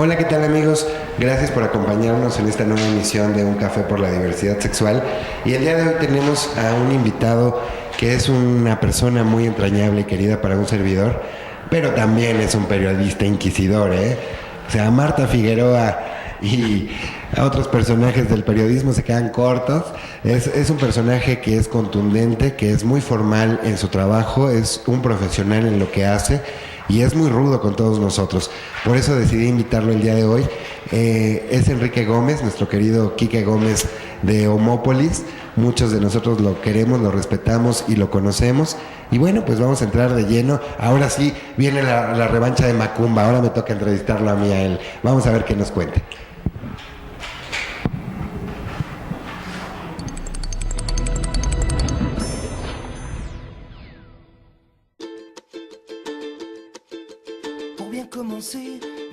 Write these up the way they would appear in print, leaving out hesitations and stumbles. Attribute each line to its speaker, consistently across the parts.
Speaker 1: Hola, ¿qué tal amigos? Gracias por acompañarnos en esta nueva emisión de Un Café por la Diversidad Sexual. Y el día de hoy tenemos a un invitado que es una persona muy entrañable y querida para un servidor, pero también es un periodista inquisidor, ¿eh? O sea, Marta Figueroa y a otros personajes del periodismo se quedan cortos. Es un personaje que es contundente, que es muy formal en su trabajo, es un profesional en lo que hace y es muy rudo con todos nosotros. Por eso decidí invitarlo el día de hoy. Es Enrique Gómez, nuestro querido Quique Gómez de Homópolis. Muchos de nosotros lo queremos, lo respetamos y lo conocemos. Y bueno, pues vamos a entrar de lleno. Ahora sí viene la revancha de Macumba. Ahora me toca entrevistarlo a mí, a él. Vamos a ver qué nos cuente.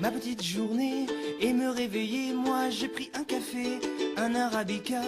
Speaker 2: Ma petite journée et me réveiller, moi j'ai pris un café, un arabica,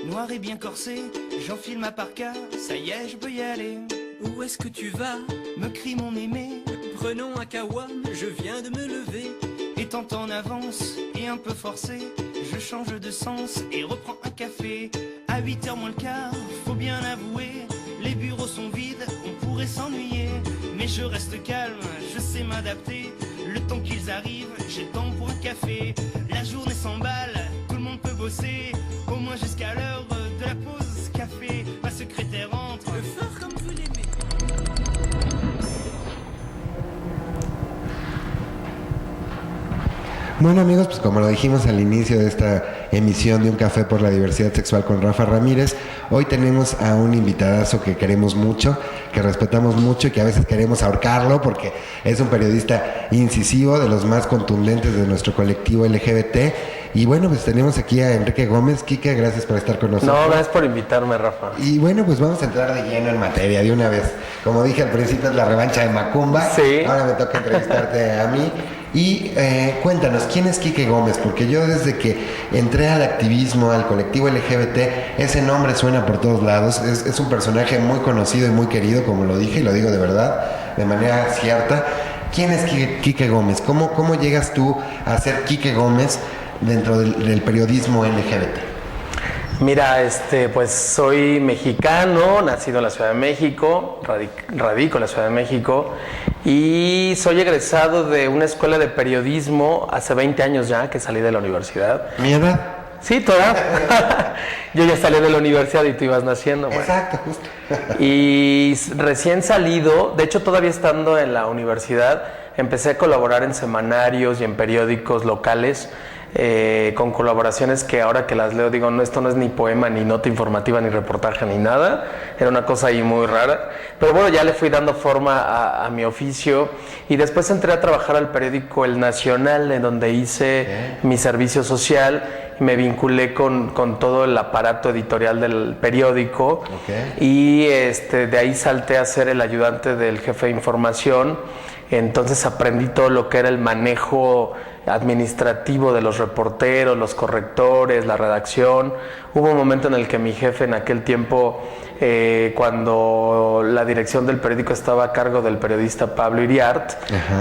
Speaker 2: noir et bien corsé, j'enfile ma parka, ça y est je peux y aller.
Speaker 3: Où est-ce que tu vas?
Speaker 2: Me crie mon aimé.
Speaker 3: Prenons un kawa, je viens de me lever.
Speaker 2: Étant en avance et un peu forcé, je change de sens et reprends un café. À 8h moins le quart, faut bien avouer, les bureaux sont vides, on pourrait s'ennuyer. Mais je reste calme, je sais m'adapter. Le temps qu'ils arrivent, j'ai le temps pour un café. La journée s'emballe, tout le monde peut bosser, au moins jusqu'à l'heure de la pause café. Ma secrétaire entre,
Speaker 3: fort comme vous l'aimez.
Speaker 1: Bueno amigos, pues como lo dijimos al inicio de esta emisión de Un Café por la Diversidad Sexual con Rafa Ramírez, hoy tenemos a un invitadazo que queremos mucho, que respetamos mucho y que a veces queremos ahorcarlo porque es un periodista incisivo, de los más contundentes de nuestro colectivo LGBT. Y bueno, pues tenemos aquí a Enrique Gómez. Quique, gracias por estar con nosotros.
Speaker 4: No, gracias por invitarme, Rafa.
Speaker 1: Y bueno, pues vamos a entrar de lleno en materia de una vez. Como dije al principio, es la revancha de Macumba.
Speaker 4: Sí.
Speaker 1: Ahora me toca entrevistarte a mí. Y cuéntanos, ¿quién es Quique Gómez? Porque yo desde que entré al activismo, al colectivo LGBT, ese nombre suena por todos lados. Es un personaje muy conocido y muy querido, como lo dije, y lo digo de verdad, de manera cierta. ¿Quién es Quique Gómez? ¿Cómo llegas tú a ser Quique Gómez dentro del periodismo LGBT?
Speaker 4: Mira, pues soy mexicano, nacido en la Ciudad de México, radico en la Ciudad de México y soy egresado de una escuela de periodismo hace 20 años ya que salí de la universidad.
Speaker 1: ¿Mi edad?
Speaker 4: Sí, toda. Yo ya salí de la universidad y tú ibas naciendo. Bueno.
Speaker 1: Exacto, justo.
Speaker 4: Y recién salido, de hecho todavía estando en la universidad, empecé a colaborar en semanarios y en periódicos locales. Con colaboraciones que ahora que las leo digo, no, esto no es ni poema, ni nota informativa, ni reportaje, ni nada. Era una cosa ahí muy rara. Pero bueno, ya le fui dando forma a mi oficio y después entré a trabajar al periódico El Nacional, en donde hice mi servicio social y me vinculé con todo el aparato editorial del periódico. Y de ahí salté a ser el ayudante del jefe de información. Entonces aprendí todo lo que era el manejo administrativo de los reporteros, los correctores, la redacción. Hubo un momento en el que mi jefe en aquel tiempo, cuando la dirección del periódico estaba a cargo del periodista Pablo Iriart,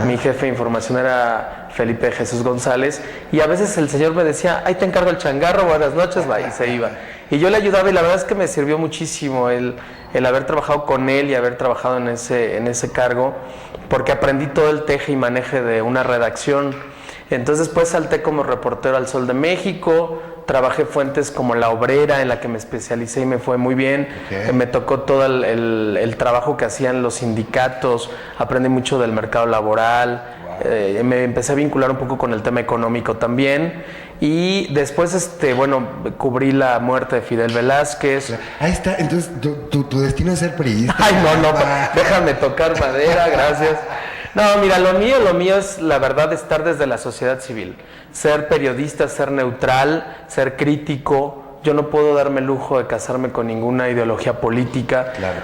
Speaker 4: mi jefe de información era Felipe Jesús González, y a veces el señor me decía, ahí te encargo el changarro, buenas noches, va, y se iba. Y yo le ayudaba y la verdad es que me sirvió muchísimo el haber trabajado con él y haber trabajado en ese cargo, porque aprendí todo el teje y maneje de una redacción. Entonces después salté como reportero al Sol de México, trabajé fuentes como La Obrera, en la que me especialicé y me fue muy bien. Me tocó todo el trabajo que hacían los sindicatos, aprendí mucho del mercado laboral, me empecé a vincular un poco con el tema económico también. Y después, cubrí la muerte de Fidel Velázquez.
Speaker 1: Ahí está, entonces tu destino es ser periodista.
Speaker 4: Ay, no, déjame tocar madera, gracias. No, mira, lo mío es la verdad estar desde la sociedad civil, ser periodista, ser neutral, ser crítico. Yo no puedo darme el lujo de casarme con ninguna ideología política.
Speaker 1: Claro.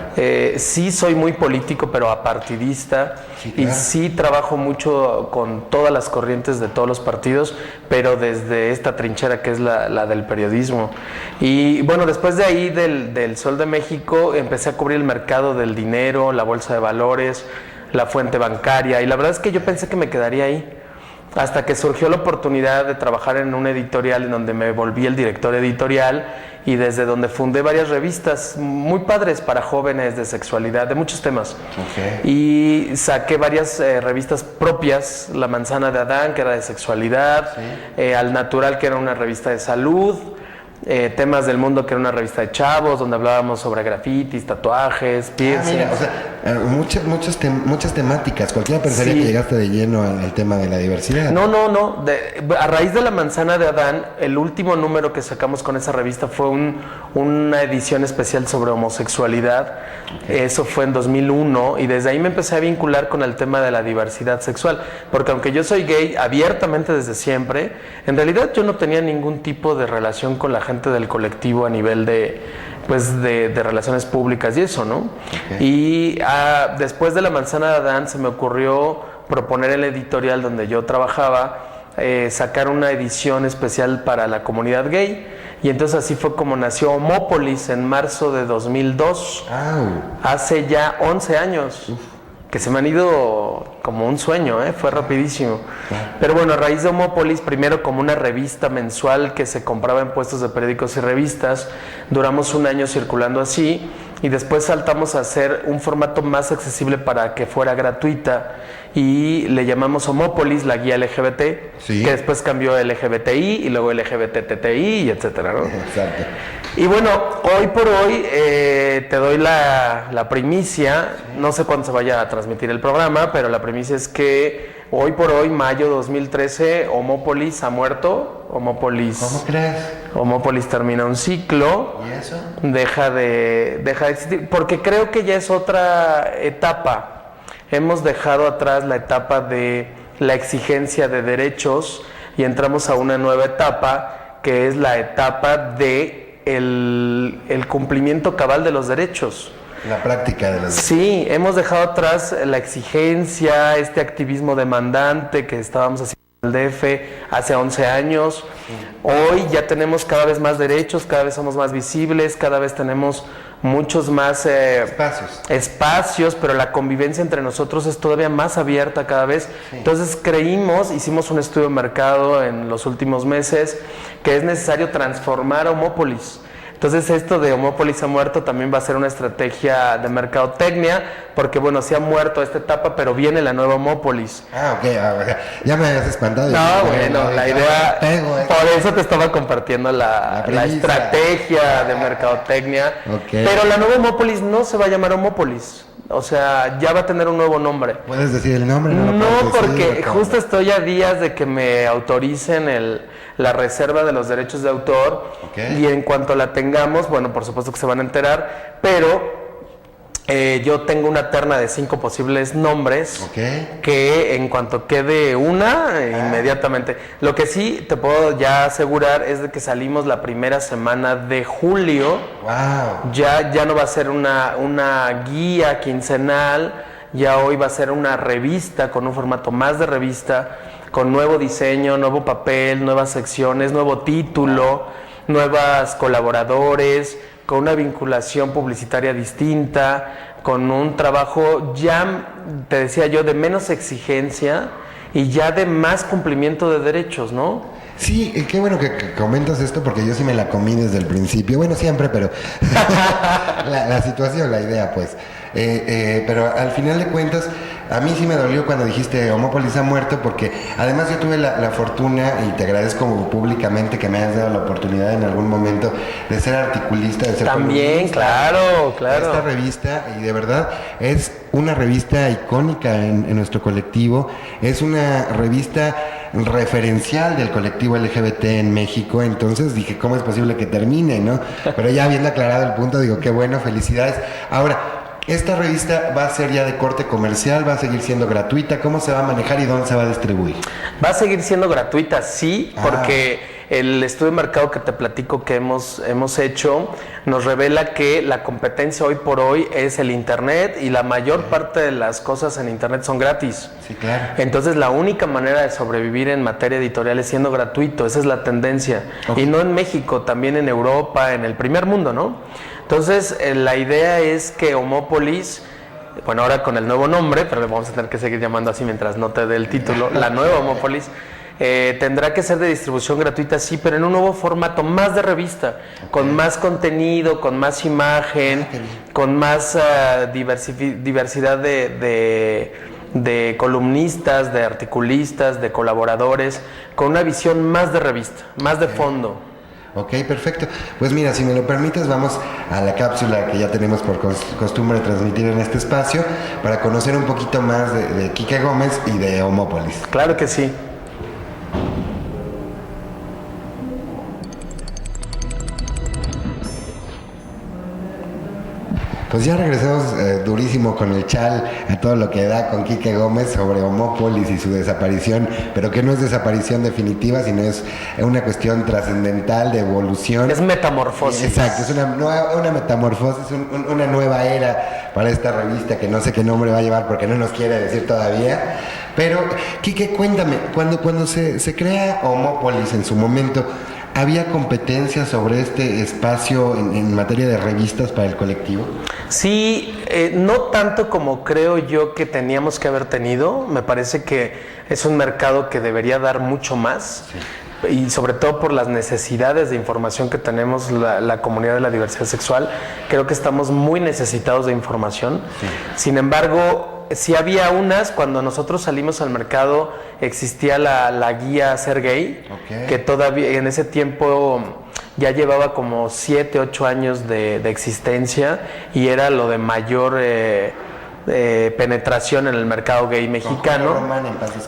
Speaker 4: Sí soy muy político, pero apartidista.
Speaker 1: Sí, claro.
Speaker 4: Y sí trabajo mucho con todas las corrientes de todos los partidos, pero desde esta trinchera que es la del periodismo. Y bueno, después de ahí del Sol de México empecé a cubrir el mercado del dinero, la bolsa de valores, la fuente bancaria, y la verdad es que yo pensé que me quedaría ahí. hasta que surgió la oportunidad de trabajar en una editorial en donde me volví el director editorial y desde donde fundé varias revistas muy padres para jóvenes de sexualidad, de muchos temas.
Speaker 1: Okay.
Speaker 4: Y saqué varias revistas propias, La Manzana de Adán, que era de sexualidad, sí. Al Natural, que era una revista de salud, Temas del Mundo, que era una revista de chavos, donde hablábamos sobre grafitis, tatuajes, piercings.
Speaker 1: Mira, o sea, muchas temáticas. Cualquiera pensaría que llegaste de lleno al tema de la diversidad.
Speaker 4: No. A raíz de La Manzana de Adán, el último número que sacamos con esa revista fue una edición especial sobre homosexualidad. Okay. Eso fue en 2001 y desde ahí me empecé a vincular con el tema de la diversidad sexual. Porque aunque yo soy gay abiertamente desde siempre, en realidad yo no tenía ningún tipo de relación con la gente del colectivo a nivel de relaciones públicas y eso, ¿no? Okay. Y después de La Manzana de Adán se me ocurrió proponer el editorial donde yo trabajaba, sacar una edición especial para la comunidad gay, y entonces así fue como nació Homópolis en marzo de 2002, hace ya 11 años. Que se me han ido como un sueño, fue rapidísimo. Pero bueno, a raíz de Homópolis, primero como una revista mensual que se compraba en puestos de periódicos y revistas, duramos un año circulando así, y después saltamos a hacer un formato más accesible para que fuera gratuita, y le llamamos Homópolis, la guía LGBT, ¿sí? Que después cambió a LGBTI, y luego LGBTTI, y etcétera, ¿no?
Speaker 1: Exacto.
Speaker 4: Y bueno, hoy por hoy te doy la primicia, no sé cuándo se vaya a transmitir el programa, pero la primicia es que hoy por hoy, mayo 2013, Homópolis ha muerto. Homópolis,
Speaker 1: ¿cómo crees?
Speaker 4: Homópolis termina un ciclo.
Speaker 1: ¿Y eso?
Speaker 4: Deja de existir, porque creo que ya es otra etapa. Hemos dejado atrás la etapa de la exigencia de derechos y entramos a una nueva etapa, que es la etapa de el cumplimiento cabal de los derechos.
Speaker 1: La práctica de los derechos.
Speaker 4: Sí, hemos dejado atrás la exigencia, este activismo demandante que estábamos haciendo en el DF hace 11 años. Hoy ya tenemos cada vez más derechos, cada vez somos más visibles, cada vez tenemos muchos más espacios, pero la convivencia entre nosotros es todavía más abierta cada vez. Sí. Entonces hicimos un estudio de mercado en los últimos meses, que es necesario transformar a Homópolis. Entonces esto de Homópolis ha muerto también va a ser una estrategia de mercadotecnia, porque bueno, sí ha muerto esta etapa, pero viene la nueva Homópolis.
Speaker 1: Ok, ya me habías espantado.
Speaker 4: No, bueno, la idea, por eso te estaba compartiendo la estrategia de mercadotecnia. Okay. Pero la nueva Homópolis no se va a llamar Homópolis. O sea, ya va a tener un nuevo nombre.
Speaker 1: ¿Puedes decir el nombre?
Speaker 4: No, porque justo estoy a días de que me autoricen la reserva de los derechos de autor. Okay. Y en cuanto la tengamos, bueno, por supuesto que se van a enterar, pero yo tengo una terna de 5 posibles nombres. Okay. Que en cuanto quede inmediatamente. Lo que sí te puedo ya asegurar es de que salimos la primera semana de julio.
Speaker 1: Wow.
Speaker 4: Ya no va a ser una guía quincenal, ya hoy va a ser una revista con un formato más de revista, con nuevo diseño, nuevo papel, nuevas secciones, nuevo título, nuevas colaboradores, con una vinculación publicitaria distinta, con un trabajo ya, te decía yo, de menos exigencia y ya de más cumplimiento de derechos, ¿no?
Speaker 1: Sí, qué bueno que comentas esto, porque yo sí me la comí desde el principio. Bueno, siempre, pero la situación, la idea, pues. Pero al final de cuentas, a mí sí me dolió cuando dijiste Homópolis ha muerto, porque además yo tuve la fortuna, y te agradezco públicamente que me hayas dado la oportunidad en algún momento de ser articulista, de ser
Speaker 4: también, claro.
Speaker 1: Esta revista, y de verdad es una revista icónica en nuestro colectivo, es una revista referencial del colectivo LGBT en México. Entonces dije, ¿cómo es posible que termine, no? Pero ya habiendo aclarado el punto, digo, qué bueno, felicidades. Ahora, esta revista va a ser ya de corte comercial, va a seguir siendo gratuita. ¿Cómo se va a manejar y dónde se va a distribuir?
Speaker 4: Va a seguir siendo gratuita, sí, porque el estudio de mercado que te platico que hemos hecho nos revela que la competencia hoy por hoy es el internet, y la mayor parte de las cosas en internet son gratis.
Speaker 1: Sí, claro.
Speaker 4: Entonces la única manera de sobrevivir en materia editorial es siendo gratuito. Esa es la tendencia. Okay. Y no en México, también en Europa, en el primer mundo, ¿no? Entonces la idea es que Homópolis bueno, ahora con el nuevo nombre, pero le vamos a tener que seguir llamando así mientras no te dé el título, la nueva Homópolis, tendrá que ser de distribución gratuita, sí, pero en un nuevo formato, más de revista, con más contenido, con más imagen, con más diversidad de columnistas, de articulistas, de colaboradores, con una visión más de revista, más de fondo.
Speaker 1: Ok, perfecto. Pues mira, si me lo permites, vamos a la cápsula que ya tenemos por costumbre transmitir en este espacio para conocer un poquito más de Quique Gómez y de Homópolis.
Speaker 4: Claro que sí.
Speaker 1: Pues ya regresamos durísimo con el chal a todo lo que da con Quique Gómez sobre Homópolis y su desaparición, pero que no es desaparición definitiva, sino es una cuestión trascendental de evolución.
Speaker 4: Es metamorfosis.
Speaker 1: Exacto, es una metamorfosis, una nueva era para esta revista que no sé qué nombre va a llevar porque no nos quiere decir todavía. Pero, Quique, cuéntame, cuando se crea Homópolis en su momento, ¿había competencia sobre este espacio en materia de revistas para el colectivo?
Speaker 4: Sí, no tanto como creo yo que teníamos que haber tenido. Me parece que es un mercado que debería dar mucho más. Sí. Y sobre todo por las necesidades de información que tenemos la comunidad de la diversidad sexual. Creo que estamos muy necesitados de información. Sí. Sin embargo, sí había unas, cuando nosotros salimos al mercado existía la guía Ser Gay, que todavía en ese tiempo ya llevaba como 7, 8 años de existencia y era lo de mayor penetración en el mercado gay mexicano.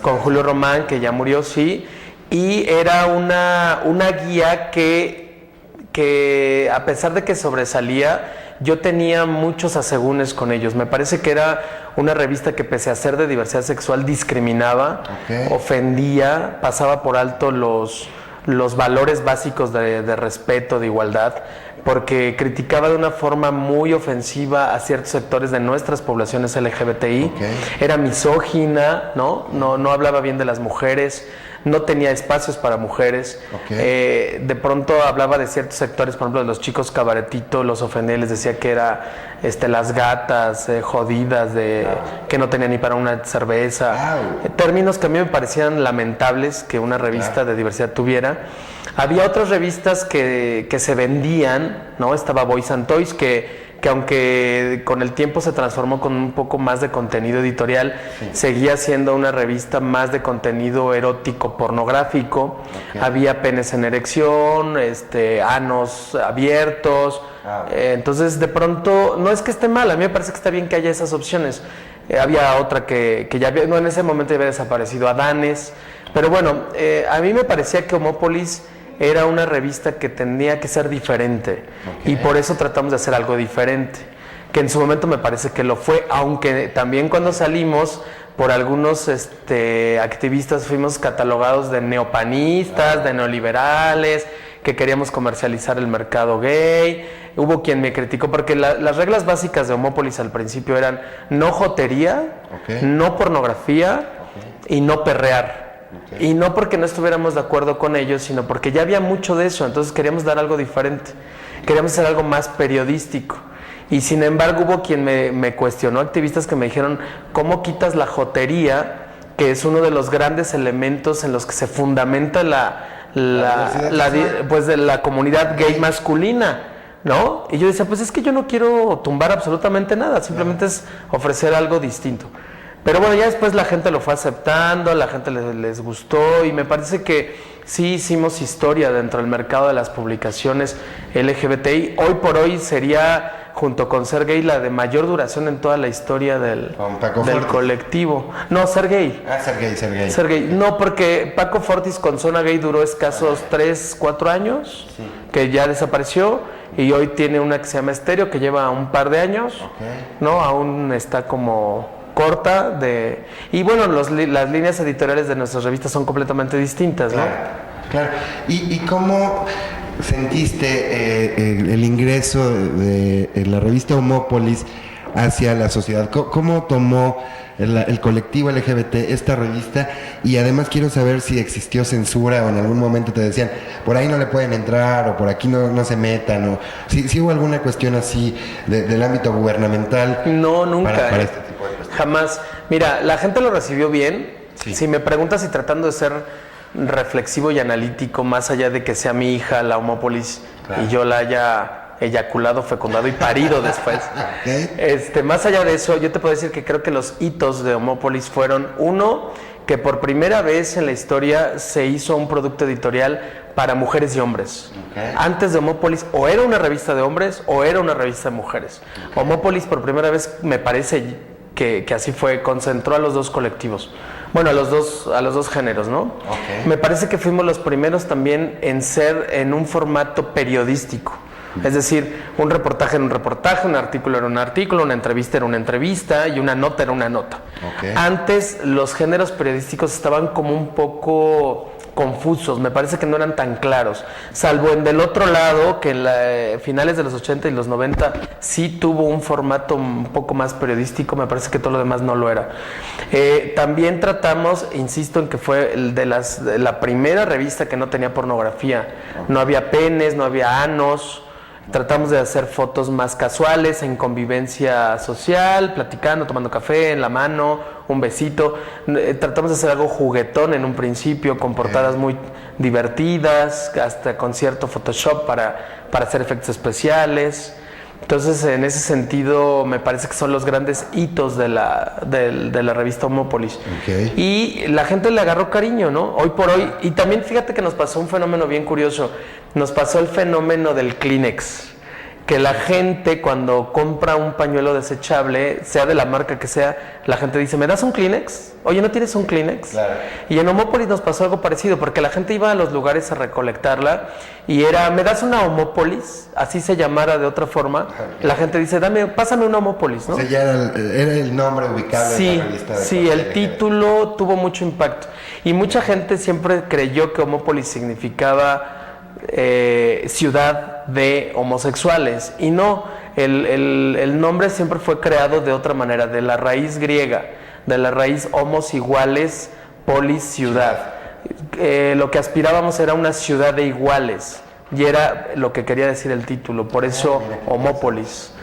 Speaker 4: Con Julio Román, que ya murió, sí. Y era una guía que a pesar de que sobresalía, yo tenía muchos asegúnes con ellos. Me parece que era una revista que, pese a ser de diversidad sexual, discriminaba, ofendía, pasaba por alto los valores básicos de respeto, de igualdad, porque criticaba de una forma muy ofensiva a ciertos sectores de nuestras poblaciones LGBTI. Era misógina, no hablaba bien de las mujeres, no tenía espacios para mujeres. De pronto hablaba de ciertos sectores, por ejemplo, de los chicos cabaretitos, los ofendía, les decía que era las gatas jodidas, que no tenían ni para una cerveza. Términos que a mí me parecían lamentables que una revista de diversidad tuviera. Había otras revistas que se vendían, ¿no? Estaba Boys and Toys, que aunque con el tiempo se transformó con un poco más de contenido editorial, seguía siendo una revista más de contenido erótico pornográfico. Había penes en erección, anos abiertos. Entonces, de pronto, no es que esté mal, a mí me parece que está bien que haya esas opciones. Había otra que ya había, en ese momento ya había desaparecido, Adanes. Pero bueno, a mí me parecía que Homópolis era una revista que tenía que ser diferente, y por eso tratamos de hacer algo diferente, que en su momento me parece que lo fue, aunque también cuando salimos por algunos activistas fuimos catalogados de neopanistas, de neoliberales, que queríamos comercializar el mercado gay. Hubo quien me criticó porque las reglas básicas de Homópolis al principio eran no jotería, no pornografía y no perrear. Y no porque no estuviéramos de acuerdo con ellos, sino porque ya había mucho de eso. Entonces queríamos dar algo diferente, queríamos hacer algo más periodístico. Y sin embargo hubo quien me cuestionó, activistas que me dijeron, ¿cómo quitas la jotería, que es uno de los grandes elementos en los que se fundamenta pues de la comunidad gay masculina, ¿no? Y yo decía, pues es que yo no quiero tumbar absolutamente nada, simplemente es ofrecer algo distinto. Pero bueno, ya después la gente lo fue aceptando, la gente les gustó, y me parece que sí hicimos historia dentro del mercado de las publicaciones LGBTI. Hoy por hoy sería, junto con Ser Gay, la de mayor duración en toda la historia del colectivo. No, Ser Gay. Ser Gay. No, porque Paco Fortis con Zona Gay duró escasos 3, 4 años, que ya desapareció, y hoy tiene una que se llama Estéreo, que lleva un par de años, ¿no? Aún está como corta y bueno, las líneas editoriales de nuestras revistas son completamente distintas, ¿no?
Speaker 1: Claro. ¿Y cómo sentiste el ingreso de la revista Homópolis hacia la sociedad. ¿Cómo tomó el colectivo LGBT esta revista? Y además quiero saber si existió censura o en algún momento te decían, por ahí no le pueden entrar o por aquí no se metan, o si hubo alguna cuestión así del ámbito gubernamental.
Speaker 4: No, nunca.
Speaker 1: Para este tipo de cuestiones.
Speaker 4: Jamás. Mira, la gente lo recibió bien.
Speaker 1: Sí.
Speaker 4: Si me preguntas, y tratando de ser reflexivo y analítico, más allá de que sea mi hija la Homópolis,
Speaker 1: claro,
Speaker 4: y yo la haya eyaculado, fecundado y parido después.
Speaker 1: Okay.
Speaker 4: Más allá de eso, yo te puedo decir que creo que los hitos de Homópolis fueron, uno, que por primera vez en la historia se hizo un producto editorial para mujeres y hombres.
Speaker 1: Okay.
Speaker 4: Antes de Homópolis, o era una revista de hombres o era una revista de mujeres. Okay. Homópolis por primera vez, me parece que así fue, concentró a los dos colectivos. Bueno, a los dos géneros, ¿no?
Speaker 1: Okay.
Speaker 4: Me parece que fuimos los primeros también en ser en un formato periodístico. Es decir, un reportaje era un reportaje, un artículo era un artículo, una entrevista era una entrevista y una nota era una nota.
Speaker 1: Okay.
Speaker 4: Antes los géneros periodísticos estaban como un poco confusos, me parece que no eran tan claros, salvo en Del Otro Lado, que en finales de los 80 y los 90 sí tuvo un formato un poco más periodístico, me parece que todo lo demás no lo era. También tratamos, insisto en que fue de la primera revista que no tenía pornografía, no había penes, no había anos. Tratamos de hacer fotos más casuales, en convivencia social, platicando, tomando café, en la mano, un besito. Tratamos de hacer algo juguetón en un principio, con portadas muy divertidas, hasta con cierto Photoshop para hacer efectos especiales. Entonces, en ese sentido, me parece que son los grandes hitos de la revista Homópolis.
Speaker 1: Okay.
Speaker 4: Y la gente le agarró cariño, ¿no? Hoy por hoy. Y también fíjate que nos pasó un fenómeno bien curioso. Nos pasó el fenómeno del Kleenex. Que la gente cuando compra un pañuelo desechable, sea de la marca que sea, la gente dice, ¿me das un Kleenex? Oye, ¿no tienes un Kleenex?
Speaker 1: Claro.
Speaker 4: Y en Homópolis nos pasó algo parecido, porque la gente iba a los lugares a recolectarla y era, ¿me das una Homópolis? Así se llamara de otra forma. Okay. La gente dice, pásame una Homópolis, ¿no?
Speaker 1: O sea, ya era el nombre ubicable de la revista.
Speaker 4: Sí, el título tuvo mucho impacto. Y mucha gente siempre creyó que Homópolis significaba ciudad de homosexuales, y no, el nombre siempre fue creado de otra manera, de la raíz griega, de la raíz homos iguales, polis ciudad. Lo que aspirábamos era una ciudad de iguales, y era lo que quería decir el título, por eso Homópolis.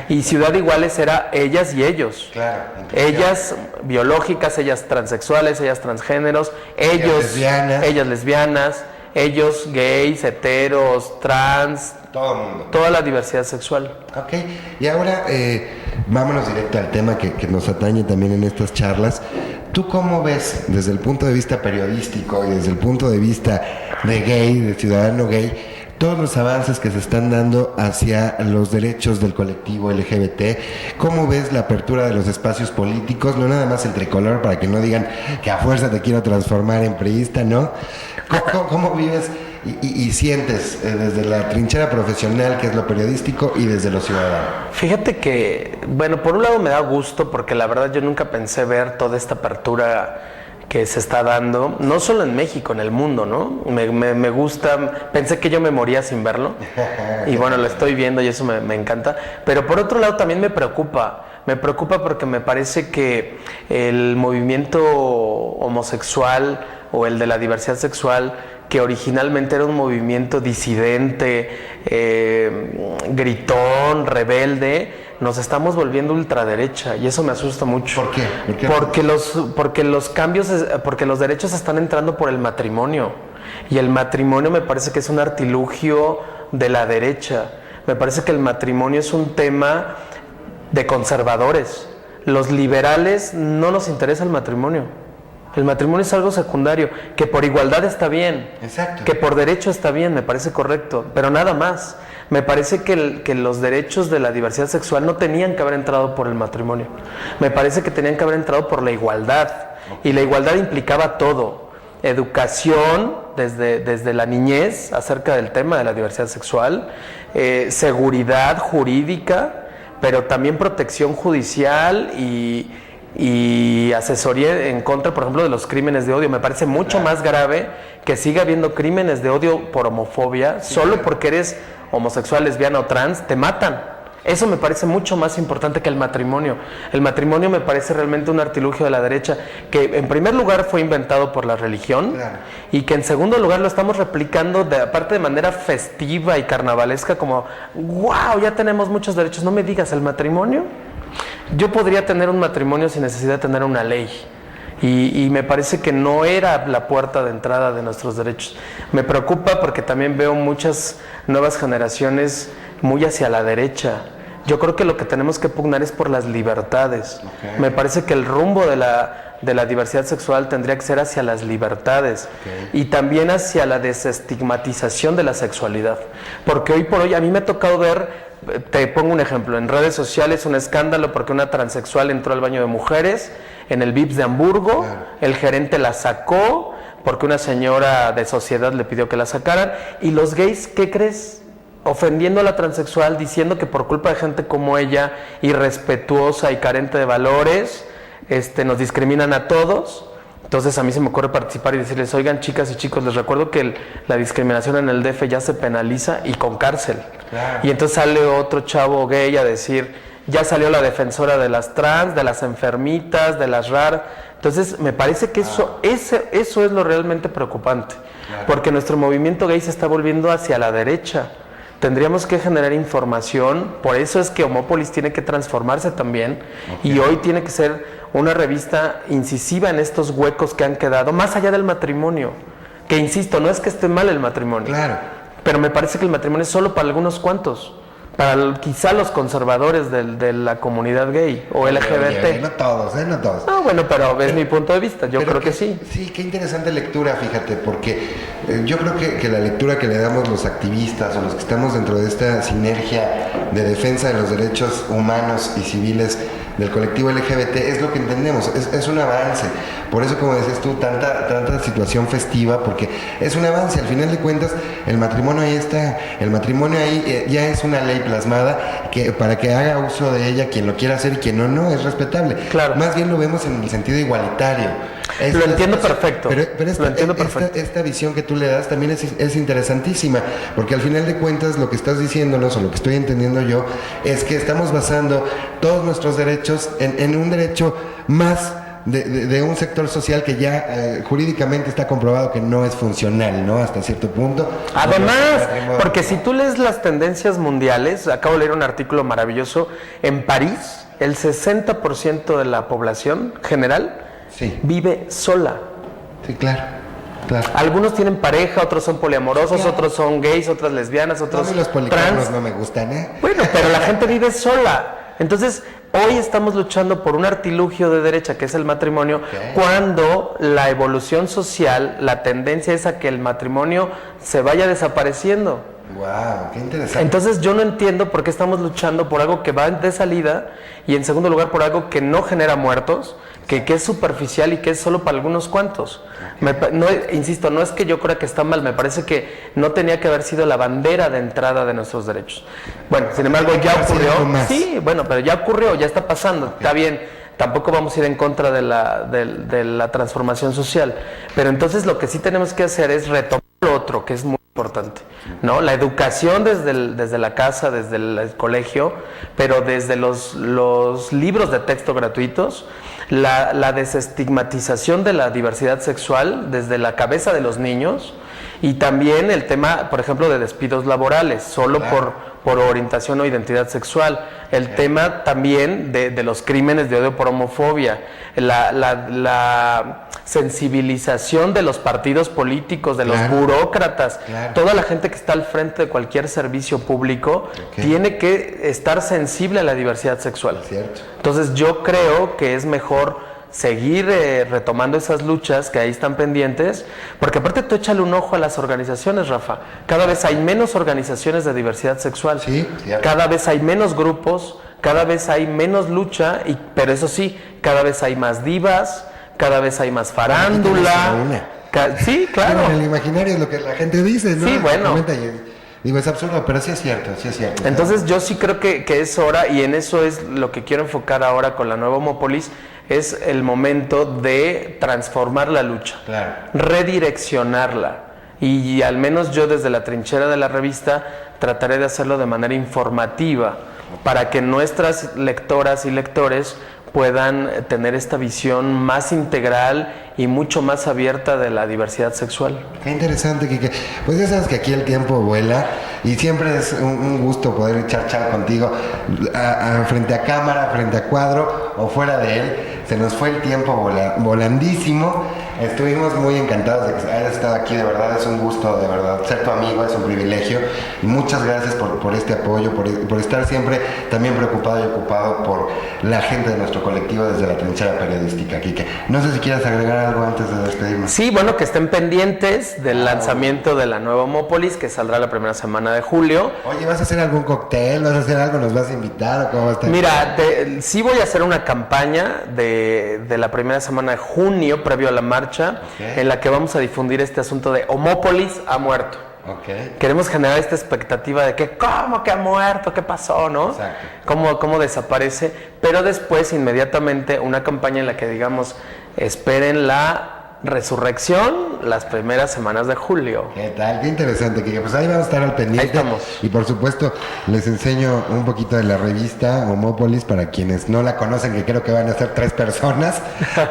Speaker 4: Y ciudad de iguales era ellas y ellos.
Speaker 1: Claro.
Speaker 4: Ellas biológicas, ellas transexuales, ellas transgéneros, ellas lesbianas, ellos gays, heteros, trans,
Speaker 1: todo el mundo.
Speaker 4: Toda la diversidad sexual.
Speaker 1: Ok, y ahora vámonos directo al tema que nos atañe también en estas charlas. ¿Tú cómo ves, desde el punto de vista periodístico y desde el punto de vista de gay, de ciudadano gay, todos los avances que se están dando hacia los derechos del colectivo LGBT? ¿Cómo ves la apertura de los espacios políticos? No nada más el tricolor, para que no digan que a fuerza te quiero transformar en priista, ¿no? ¿Cómo vives y sientes desde la trinchera profesional, que es lo periodístico, y desde lo ciudadano?
Speaker 4: Fíjate que, bueno, por un lado me da gusto, porque la verdad yo nunca pensé ver toda esta apertura que se está dando, no solo en México, en el mundo, ¿no? Me gusta, pensé que yo me moría sin verlo, y bueno, lo estoy viendo y eso me encanta, pero por otro lado también me preocupa porque me parece que el movimiento homosexual o el de la diversidad sexual, que originalmente era un movimiento disidente, gritón, rebelde, nos estamos volviendo ultraderecha, y eso me asusta mucho.
Speaker 1: ¿Por qué?
Speaker 4: Porque los derechos están entrando por el matrimonio, y el matrimonio me parece que es un artilugio de la derecha. Me parece que el matrimonio es un tema de conservadores. Los liberales no nos interesa el matrimonio. El matrimonio es algo secundario, que por igualdad está bien.
Speaker 1: Exacto.
Speaker 4: Que por derecho está bien, me parece correcto, pero nada más. Me parece que los derechos de la diversidad sexual no tenían que haber entrado por el matrimonio. Me parece que tenían que haber entrado por la igualdad. Y la igualdad implicaba todo. Educación desde la niñez acerca del tema de la diversidad sexual, seguridad jurídica, pero también protección judicial y asesoría en contra, por ejemplo, de los crímenes de odio. Me parece mucho más grave que siga habiendo crímenes de odio por homofobia, solo porque eres homosexual, lesbiana o trans, te matan. Eso me parece mucho más importante que el matrimonio. El matrimonio me parece realmente un artilugio de la derecha que en primer lugar fue inventado por la religión,
Speaker 1: Claro.
Speaker 4: y que en segundo lugar lo estamos replicando aparte de manera festiva y carnavalesca, como wow, ya tenemos muchos derechos. No me digas, el matrimonio. Yo podría tener un matrimonio sin necesidad de tener una ley. Y me parece que no era la puerta de entrada de nuestros derechos. Me preocupa porque también veo muchas nuevas generaciones muy hacia la derecha. Yo creo que lo que tenemos que pugnar es por las libertades.
Speaker 1: Okay.
Speaker 4: Me parece que el rumbo de la diversidad sexual tendría que ser hacia las libertades,
Speaker 1: Okay.
Speaker 4: y también hacia la desestigmatización de la sexualidad. Porque hoy por hoy a mí me ha tocado ver, te pongo un ejemplo, en redes sociales un escándalo porque una transexual entró al baño de mujeres en el Vips de Hamburgo,
Speaker 1: Claro.
Speaker 4: el gerente la sacó porque una señora de sociedad le pidió que la sacaran, y los gays, ¿qué crees? Ofendiendo a la transexual, diciendo que por culpa de gente como ella, irrespetuosa y carente de valores, nos discriminan a todos. Entonces a mí se me ocurre participar y decirles, oigan, chicas y chicos, les recuerdo que la discriminación en el DF ya se penaliza y con cárcel.
Speaker 1: Claro.
Speaker 4: Y entonces sale otro chavo gay a decir, ya salió la defensora de las trans, de las enfermitas, de las raras. Entonces me parece que eso es lo realmente preocupante, porque nuestro movimiento gay se está volviendo hacia la derecha. Tendríamos que generar información, por eso es que Homópolis tiene que transformarse también, y hoy tiene que ser una revista incisiva en estos huecos que han quedado, más allá del matrimonio, que insisto, no es que esté mal el matrimonio,
Speaker 1: Claro.
Speaker 4: pero me parece que el matrimonio es solo para algunos cuantos, para quizá los conservadores de la comunidad gay o LGBT.
Speaker 1: Oye, no todos, no todos.
Speaker 4: No, bueno, pero es mi punto de vista, yo
Speaker 1: Pero
Speaker 4: creo que sí.
Speaker 1: Sí, qué interesante lectura, fíjate, porque yo creo que la lectura que le damos los activistas o los que estamos dentro de esta sinergia de defensa de los derechos humanos y civiles del colectivo LGBT es lo que entendemos, es un avance. Por eso, como decías tú, tanta situación festiva, porque es un avance. Al final de cuentas, el matrimonio ahí está, el matrimonio ahí ya es una ley plasmada que para que haga uso de ella quien lo quiera hacer y quien no, es respetable.
Speaker 4: Claro.
Speaker 1: Más bien lo vemos en el sentido igualitario.
Speaker 4: Lo entiendo perfecto.
Speaker 1: Pero
Speaker 4: Lo entiendo perfecto.
Speaker 1: esta visión que tú le das también es interesantísima, porque al final de cuentas lo que estás diciéndonos, o lo que estoy entendiendo yo, es que estamos basando todos nuestros derechos en un derecho más de un sector social que ya jurídicamente está comprobado que no es funcional, ¿no? Hasta cierto punto.
Speaker 4: Además, porque si tú lees las tendencias mundiales, acabo de leer un artículo maravilloso, en París el 60% de la población general
Speaker 1: Sí,
Speaker 4: vive sola.
Speaker 1: sí, claro. Claro.
Speaker 4: Algunos tienen pareja, otros son poliamorosos,
Speaker 1: Claro.
Speaker 4: otros son gays, otras lesbianas,
Speaker 1: A
Speaker 4: otros
Speaker 1: mí los policarnos
Speaker 4: trans.
Speaker 1: no me gustan, ¿eh?
Speaker 4: Bueno, pero la gente vive sola. Entonces, hoy estamos luchando por un artilugio de derecha, que es el matrimonio, cuando la evolución social, la tendencia es a que el matrimonio se vaya desapareciendo.
Speaker 1: Wow, qué interesante.
Speaker 4: Entonces, yo no entiendo por qué estamos luchando por algo que va de salida, y en segundo lugar por algo que no genera muertos, que es superficial y que es solo para algunos cuantos. Insisto, no es que yo crea que está mal, me parece que no tenía que haber sido la bandera de entrada de nuestros derechos. Bueno, sin embargo, ya ocurrió. Sí, bueno, pero ya ocurrió, ya está pasando, está bien. Tampoco vamos a ir en contra de la transformación social. Pero entonces lo que sí tenemos que hacer es retomar lo otro, que es muy importante, ¿no? La educación desde la casa, desde el colegio, pero desde los libros de texto gratuitos, la desestigmatización de la diversidad sexual desde la cabeza de los niños, y también el tema, por ejemplo, de despidos laborales, solo por orientación o identidad sexual. El tema también de los crímenes de odio por homofobia, la sensibilización de los partidos políticos, de los burócratas, toda la gente que está al frente de cualquier servicio público tiene que estar sensible a la diversidad sexual.
Speaker 1: Cierto.
Speaker 4: Entonces yo creo que es mejor seguir retomando esas luchas que ahí están pendientes, porque aparte tú échale un ojo a las organizaciones, Rafa. Cada vez hay menos organizaciones de diversidad sexual,
Speaker 1: Sí, cierto.
Speaker 4: cada vez hay menos grupos, cada vez hay menos lucha, pero eso sí, cada vez hay más divas, cada vez hay más farándula. Sí, claro.
Speaker 1: Bueno, en el imaginario es lo que la gente dice, ¿no?
Speaker 4: Sí, bueno.
Speaker 1: Comenta y digo, es absurdo, pero sí es cierto, sí es cierto.
Speaker 4: Entonces yo sí creo que es hora, y en eso es lo que quiero enfocar ahora con la nueva Homópolis, es el momento de transformar la lucha, redireccionarla, y al menos yo desde la trinchera de la revista trataré de hacerlo de manera informativa, para que nuestras lectoras y lectores puedan tener esta visión más integral y mucho más abierta de la diversidad sexual.
Speaker 1: Qué interesante, Quique. Pues ya sabes que aquí el tiempo vuela y siempre es un gusto poder echar charla contigo frente a cámara, frente a cuadro o fuera de él. Se nos fue el tiempo volandísimo. Estuvimos muy encantados de que hayas estado aquí, de verdad es un gusto, de verdad, ser tu amigo es un privilegio y muchas gracias por este apoyo, por estar siempre también preocupado y ocupado por la gente de nuestro colectivo desde la trinchera periodística, Quique. No sé si quieres agregar algo antes de despedirnos.
Speaker 4: Sí, bueno, que estén pendientes del lanzamiento de la nueva Homópolis, que saldrá la primera semana de julio.
Speaker 1: Oye, ¿vas a hacer algún cóctel? ¿Vas a hacer algo? ¿Nos vas a invitar o cómo va a estar?
Speaker 4: Mira, sí voy a hacer una campaña de la primera semana de junio, previo a la marcha, en la que vamos a difundir este asunto de Homópolis ha muerto. Queremos generar esta expectativa de que ¿cómo que ha muerto? ¿Qué pasó? ¿No?
Speaker 1: Exacto.
Speaker 4: ¿Cómo desaparece? Pero después, inmediatamente, una campaña en la que digamos, esperen la resurrección las primeras semanas de julio.
Speaker 1: ¿Qué tal? Qué interesante, Quique. Pues ahí vamos a estar al pendiente.
Speaker 4: Ahí estamos.
Speaker 1: Y por supuesto, les enseño un poquito de la revista Homópolis para quienes no la conocen, que creo que van a ser 3 personas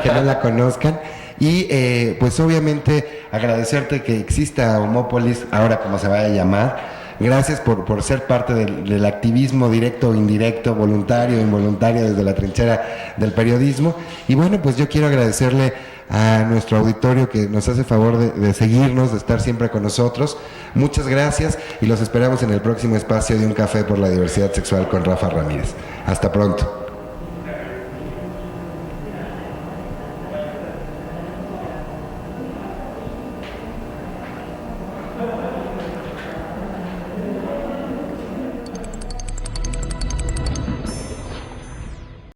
Speaker 1: que no la conozcan. Y pues obviamente agradecerte que exista Homópolis, ahora como se vaya a llamar. Gracias por ser parte del activismo directo o indirecto, voluntario o involuntario desde la trinchera del periodismo. Y bueno, pues yo quiero agradecerle a nuestro auditorio que nos hace favor de seguirnos, de estar siempre con nosotros. Muchas gracias y los esperamos en el próximo espacio de Un Café por la Diversidad Sexual con Rafa Ramírez. Hasta pronto.